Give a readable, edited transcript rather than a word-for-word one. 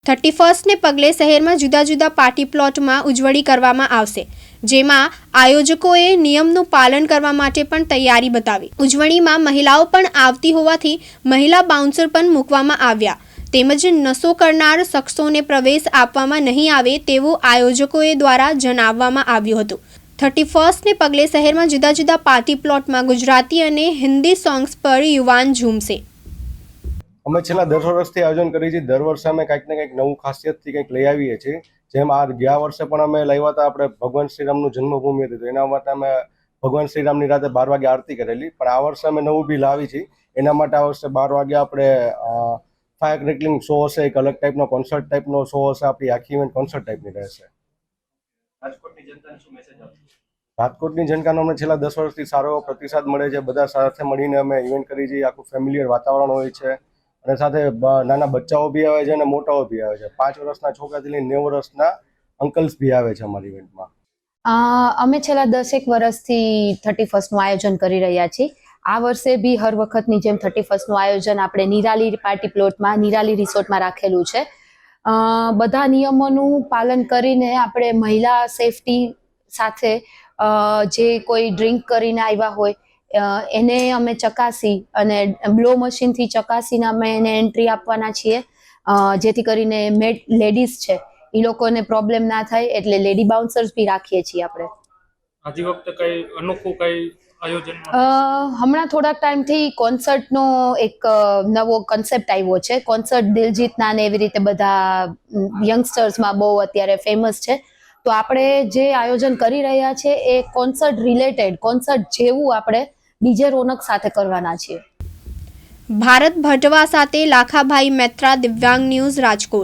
31ને પગલે શહેરમાં જુદા જુદા પાર્ટી પ્લોટમાં ઉજવણી કરવામાં આવશે, જેમાં આયોજકોએ નિયમનું પાલન કરવા માટે પણ તૈયારી બતાવી। ઉજવણીમાં મહિલાઓ પણ આવતી હોવાથી મહિલા બાઉન્સર પણ મૂકવામાં આવ્યા, તેમજ નશો કરનાર શખ્સોને પ્રવેશ આપવામાં નહીં આવે તેવું આયોજકોએ દ્વારા જણાવવામાં આવ્યું હતું। 31ને પગલે શહેરમાં જુદા જુદા પાર્ટી પ્લોટમાં ગુજરાતી અને હિન્દી સોંગ્સ પર યુવાન ઝૂમશે। અમે છેલ્લા 10 વર્ષથી આયોજન કરીએ છીએ। દર વર્ષે અમે કંઈક ને કંઈક નવું ખાસિયતથી કંઈક લઈ આવીએ છીએ। જેમ આ ગયા વર્ષે પણ અમે લાવ્યા હતા, આપણે ભગવાન શ્રીરામનું જન્મભૂમિ હતી, તો એના માટે અમે ભગવાન શ્રીરામની રાતે 12 વાગે આરતી કરેલી। પણ આ વર્ષે અમે નવું બી લાવી છીએ। એના માટે આ વર્ષે 12 વાગે આપણે ફાયર ક્રેકલિંગ શો હશે, એક અલગ ટાઈપનો કોન્સર્ટ ટાઈપનો શો હશે। આપણી આખી ઇવેન્ટ કોન્સર્ટ ટાઈપની રહેશે। રાજકોટની જનતાનો અમને છેલ્લા 10 વર્ષથી સારો એવો પ્રતિસાદ મળે છે। બધા સાથે મળીને અમે ઇવેન્ટ કરીએ છીએ। આખું ફેમિલિયર વાતાવરણ હોય છે અને સાથે નાના બચ્ચાઓ બી આવે છે અને મોટાઓ બી આવે છે। 5 વર્ષના છોકરાથી લઈને 90 વર્ષના અંકલ્સ બી આવે છે અમારી ઇવેન્ટમાં। અમે છેલ્લા 10 વર્ષથી 31નું આયોજન કરી રહ્યા છીએ। આ વર્ષે બી હર વખતની જેમ 31નું આયોજન આપણે નિરાલી પાર્ટી પ્લોટમાં, નિરાલી રિસોર્ટમાં રાખેલું છે। બધા નિયમોનું પાલન કરીને આપણે મહિલા સેફટી સાથે જે કોઈ ડ્રિંક કરીને આવ્યા હોય એને અમે ચકાસી અને બ્લો મશીનથી ચકાસીને અમે એને એન્ટ્રી આપવાના છીએ, જેથી કરીને લેડીઝ છે એ લોકોને પ્રોબ્લેમ ના થાય, એટલે લેડી બાઉન્સર્સ બી રાખીએ છીએ આપણે। આજે વખતે કઈ અનોખું કઈ આયોજન? હમણાં થોડાક ટાઈમથી કોન્સર્ટનો એક નવો કન્સેપ્ટ આવ્યો છે। કોન્સર્ટ દિલજીતના ને એવી રીતે બધા યંગસ્ટર્સમાં બહુ અત્યારે ફેમસ છે। તો આપણે જે આયોજન કરી રહ્યા છે એ કોન્સર્ટ રિલેટેડ, કોન્સર્ટ જેવું આપણે ડીજે રોનક સાથે કરવાના છીએ। ભારત ભટવા સાથે લાખાભાઈ મેત્રા, દિવ્યાંગ ન્યૂઝ, રાજકોટ।